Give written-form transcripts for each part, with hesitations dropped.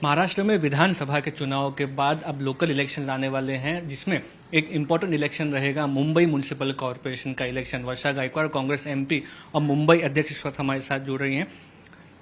महाराष्ट्र में विधानसभा के चुनाव के बाद अब लोकल इलेक्शन आने वाले हैं, जिसमें एक इम्पोर्टेंट इलेक्शन रहेगा मुंबई म्युनिसिपल कॉरपोरेशन का इलेक्शन। वर्षा गायकवाड़ कांग्रेस एमपी और मुंबई अध्यक्ष इस वक्त हमारे साथ जुड़ रही हैं।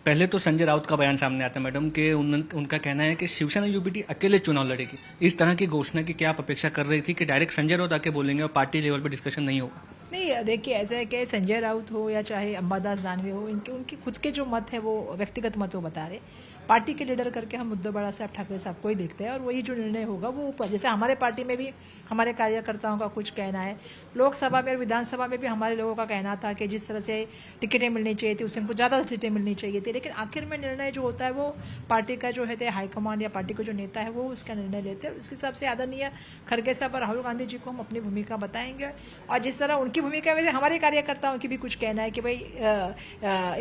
पहले तो संजय राउत का बयान सामने आता है मैडम कि उनका कहना है कि शिवसेना यूबीटी अकेले चुनाव लड़ेगी। इस तरह की घोषणा की क्या आप अपेक्षा कर रही थी कि डायरेक्ट संजय राउत आके बोलेंगे और पार्टी लेवल पर डिस्कशन नहीं होगा? नहीं, देखिए ऐसा है कि संजय राउत हो या चाहे अंबादास दानवे हो, उनके खुद के जो मत है वो व्यक्तिगत मत वो बता रहे। पार्टी के लीडर करके हम उद्धव बड़ा साहब ठाकरे साहब को ही देखते हैं और वही जो निर्णय होगा वो ऊपर। जैसे हमारे पार्टी में भी हमारे कार्यकर्ताओं का कुछ कहना है, लोकसभा में और विधानसभा में भी हमारे लोगों का कहना था कि जिस तरह से टिकटें मिलनी चाहिए थी उससे हमको ज़्यादा सीटें मिलनी चाहिए थी, लेकिन आखिर में निर्णय जो होता है वो पार्टी का जो है हाईकमांड या पार्टी का जो नेता है वो उसका निर्णय लेते हैं। उसके हिसाब से आदरणीय खड़गे साहब और राहुल गांधी जी को हम अपनी भूमिका बताएंगे और जिस तरह उनकी भूमिका वैसे हमारे कार्यकर्ताओं की भी कुछ कहना है कि भाई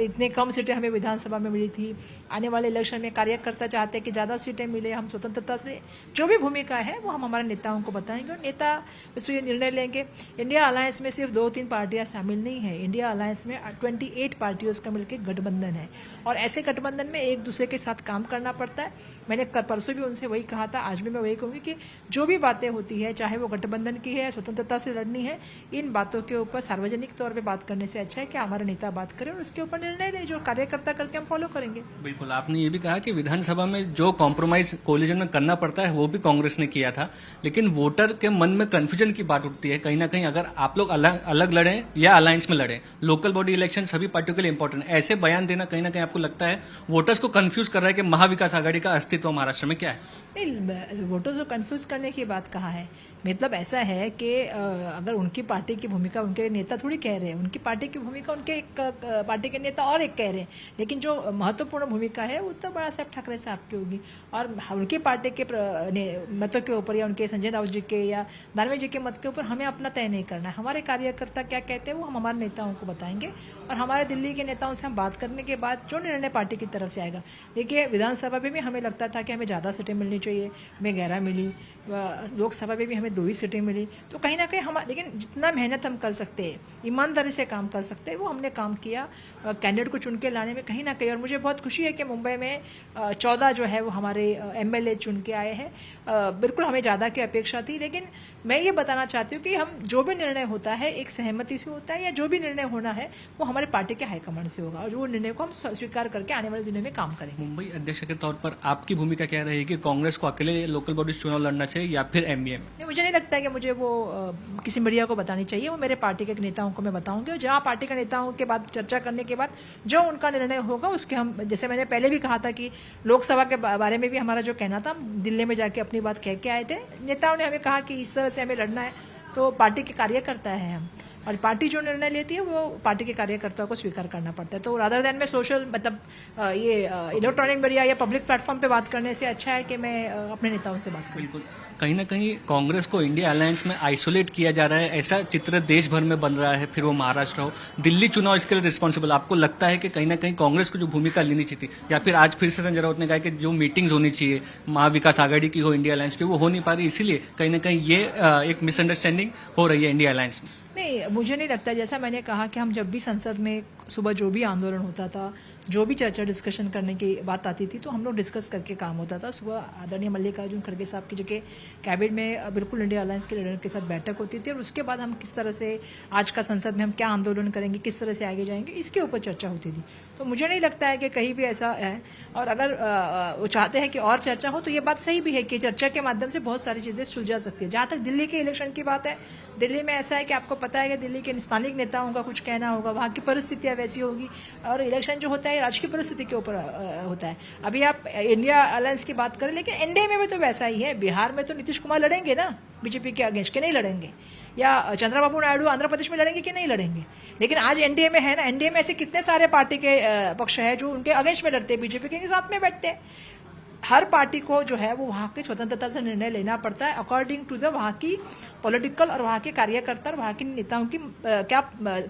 इतने कम सीटें हमें विधानसभा में मिली थी, आने वाले इलेक्शन में कार्यकर्ता चाहते हैं कि ज़्यादा सीटें मिले, हम स्वतंत्रता से जो भी भूमिका है वो हम हमारे नेताओं को बताएंगे और नेता इसमें निर्णय लेंगे। इंडिया अलायंस में सिर्फ 2-3 पार्टियां शामिल नहीं है। इंडिया अलायंस में 28 पार्टियों का मिलकर गठबंधन है और ऐसे गठबंधन में एक दूसरे के साथ काम करना पड़ता है। मैंने परसों भी उनसे वही कहा था, आज भी मैं वही कहूँगी कि जो भी बातें होती है, चाहे वो गठबंधन की है, स्वतंत्रता से लड़नी है, इन बातों के ऊपर सार्वजनिक तौर पे बात करने से अच्छा है कि हमारे नेता बात करें और उसके ऊपर निर्णय ले, जो कार्यकर्ता करके हम फॉलो करेंगे। बिल्कुल, आपने ये भी कहा कि विधानसभा में जो कॉम्प्रोमाइज कोलिजन में करना पड़ता है वो भी कांग्रेस ने किया था, लेकिन वोटर के मन में कंफ्यूजन की बात उठती है कहीं ना कहीं। अगर आप लोग अलग लड़ें या अलायंस में लड़ें, लोकल बॉडी इलेक्शन सभी पार्टियों के लिए इंपॉर्टेंट है। ऐसे बयान देना कहीं ना कहीं आपको लगता है वोटर्स को कंफ्यूज कर रहा है कि महाविकास आघाड़ी का अस्तित्व महाराष्ट्र में क्या है? नहीं, वोटर्स को कंफ्यूज करने की बात कहा है। मतलब ऐसा है कि अगर उनकी पार्टी की भूमिका उनके नेता थोड़ी कह रहे हैं, उनकी पार्टी की भूमिका उनके एक पार्टी के नेता और एक कह रहे हैं, लेकिन जो महत्वपूर्ण भूमिका है वो तो बड़ा साहब ठाकरे साहब की होगी और उनकी पार्टी के मतों के ऊपर या उनके संजय राउत जी के या दानवे जी के मत के ऊपर हमें अपना तय नहीं करना है। हमारे कार्यकर्ता क्या कहते हैं वो हम हमारे नेताओं को बताएंगे और हमारे दिल्ली के नेताओं से हम बात करने के बाद जो निर्णय पार्टी की तरफ से आएगा। देखिए, विधानसभा में भी हमें लगता था कि हमें ज़्यादा सीटें मिलनी चाहिए, हमें 11 मिली, लोकसभा में भी हमें 2 ही सीटें मिली, तो कहीं ना कहीं हम, लेकिन जितना मेहनत हम कर सकते हैं, ईमानदारी से काम कर सकते हैं, वो हमने काम किया कैंडिडेट को चुन के लाने में कहीं ना कहीं। और मुझे बहुत खुशी है कि मुंबई में 14 जो है वो हमारे MLA चुन के आए हैं। बिल्कुल हमें ज़्यादा की अपेक्षा थी, लेकिन मैं ये बताना चाहती हूँ कि हम जो भी निर्णय होता है एक सहमति से होता है, या जो भी निर्णय होना है वो हमारे पार्टी के हाईकमांड से होगा और वो निर्णय को हम स्वीकार करके आने वाले दिनों में काम करेंगे। मुंबई अध्यक्ष के तौर पर आपकी भूमिका क्या रहेगी? कांग्रेस को अकेले लोकल बॉडी चुनाव लड़ना चाहिए या फिर MBM? नहीं, मुझे नहीं लगता है कि मुझे वो किसी मीडिया को बतानी चाहिए। वो मेरे पार्टी के नेताओं को मैं बताऊंगी और जहाँ पार्टी के नेताओं के बाद चर्चा करने के बाद जो उनका निर्णय होगा उसके हम, जैसे मैंने पहले भी कहा था कि लोकसभा के बारे में भी हमारा जो कहना था, दिल्ली में जाके अपनी बात कह के आए थे। नेताओं ने हमें कहा कि इस तरह से हमें लड़ना है, तो पार्टी के कार्यकर्ता है हम, और पार्टी जो निर्णय लेती है वो पार्टी के कार्यकर्ताओं को स्वीकार करना पड़ता है। तो रादर देन में सोशल मतलब ये इलेक्ट्रॉनिक मीडिया या पब्लिक प्लेटफॉर्म पे बात करने से अच्छा है कि मैं अपने नेताओं से बात करूं। बिल्कुल, कहीं ना कहीं कांग्रेस को इंडिया अलायंस में आइसोलेट किया जा रहा है, ऐसा चित्र देश भर में बन रहा है, फिर वो महाराष्ट्र हो, दिल्ली चुनाव इसके लिए रिस्पॉन्सिबल। आपको लगता है कि कहीं ना कहीं कांग्रेस को जो भूमिका लेनी चाहिए थी, या फिर आज फिर से संजय राउत ने कहा कि जो मीटिंग्स होनी चाहिए महाविकास आघाड़ी की हो, इंडिया अलायंस की, वो हो नहीं पा रही, इसीलिए कहीं ना कहीं ये एक मिसअंडरस्टैंडिंग हो रही है इंडिया अलायंस में? नहीं, मुझे नहीं लगता। जैसा मैंने कहा कि हम जब भी संसद में सुबह जो भी आंदोलन होता था, जो भी चर्चा डिस्कशन करने की बात आती थी, तो हम लोग डिस्कस करके काम होता था। सुबह आदरणीय मल्लिकार्जुन खड़गे साहब की जगह कैबिनेट में बिल्कुल इंडिया अलायंस के लीडर के साथ बैठक होती थी और उसके बाद हम किस तरह से आज का संसद में हम क्या आंदोलन करेंगे, किस तरह से आगे जाएंगे, इसके ऊपर चर्चा होती थी। तो मुझे नहीं लगता है कि कहीं भी ऐसा है, और अगर वो चाहते हैं कि और चर्चा हो तो ये बात सही भी है कि चर्चा के माध्यम से बहुत सारी चीज़ें सुलझा सकती है। जहाँ तक दिल्ली के इलेक्शन की बात है, दिल्ली में ऐसा है कि आपको पता है कि दिल्ली के स्थानीय नेताओं का कुछ कहना होगा, वहाँ की परिस्थितियाँ वैसी होगी, और इलेक्शन जो होता है राजकीय परिस्थिति के ऊपर होता है। अभी आप इंडिया अलायंस की बात करें, लेकिन एनडीए में भी तो वैसा ही है। बिहार में तो नीतीश कुमार लड़ेंगे ना बीजेपी के अगेंस्ट, के नहीं लड़ेंगे, या चंद्रबाबू नायडू आंध्र प्रदेश में लड़ेंगे कि नहीं लड़ेंगे। लेकिन आज एनडीए में है ना, एनडीए में ऐसे कितने सारे पार्टी के पक्ष है जो उनके अगेंस्ट में लड़ते हैं, बीजेपी के साथ में बैठते हैं। हर पार्टी को जो है वो वहाँ की स्वतंत्रता से निर्णय लेना पड़ता है अकॉर्डिंग टू द वहाँ की पॉलिटिकल और वहाँ के कार्यकर्ता और वहाँ के नेताओं की क्या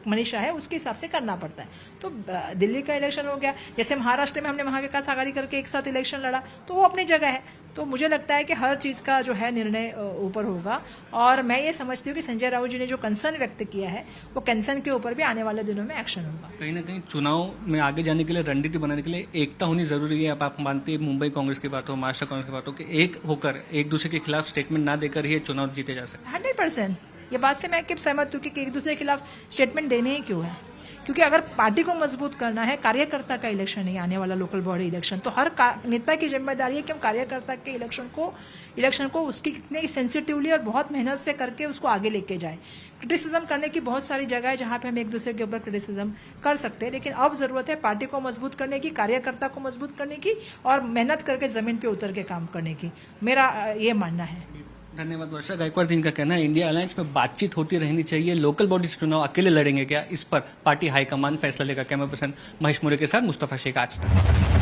मनीषा है उसके हिसाब से करना पड़ता है। तो दिल्ली का इलेक्शन हो गया, जैसे महाराष्ट्र में हमने महाविकास आघाड़ी करके एक साथ इलेक्शन लड़ा, तो वो अपनी जगह है। तो मुझे लगता है कि हर चीज़ का जो है निर्णय ऊपर होगा। और मैं ये समझती हूँ कि संजय राउत जी ने जो कंसर्न व्यक्त किया है वो कंसर्न के ऊपर भी आने वाले दिनों में एक्शन होगा। कहीं ना कहीं चुनाव में आगे जाने के लिए, रणनीति बनाने के लिए एकता होनी जरूरी है। अब आप मानते हैं मुंबई कांग्रेस की बात हो, महाराष्ट्र कांग्रेस की बात हो, कि एक होकर एक दूसरे के खिलाफ स्टेटमेंट ना देकर ही ये चुनाव जीते जा सकते 100%। ये बात से मैं सहमत हूँ कि एक दूसरे के खिलाफ स्टेटमेंट देने ही क्यों है, क्योंकि अगर पार्टी को मजबूत करना है, कार्यकर्ता का इलेक्शन है आने वाला लोकल बॉडी इलेक्शन, तो हर नेता की जिम्मेदारी है कि हम कार्यकर्ता के इलेक्शन को उसकी कितने सेंसिटिवली और बहुत मेहनत से करके उसको आगे लेके जाए। क्रिटिसिज्म करने की बहुत सारी जगह है जहां पे हम एक दूसरे के ऊपर क्रिटिसिज्म कर सकते हैं, लेकिन अब जरूरत है पार्टी को मजबूत करने की, कार्यकर्ता को मजबूत करने की और मेहनत करके जमीन पे उतर के काम करने की। मेरा ये मानना है। धन्यवाद वर्षा गायकवाड़ जी। इनका कहना है इंडिया अलायंस में बातचीत होती रहनी चाहिए, लोकल बॉडी से चुनाव अकेले लड़ेंगे क्या, इस पर पार्टी हाईकमान फैसला लेगा। कैमरा पर्सन महेश मुरे के साथ मुस्तफा शेख, आज तक।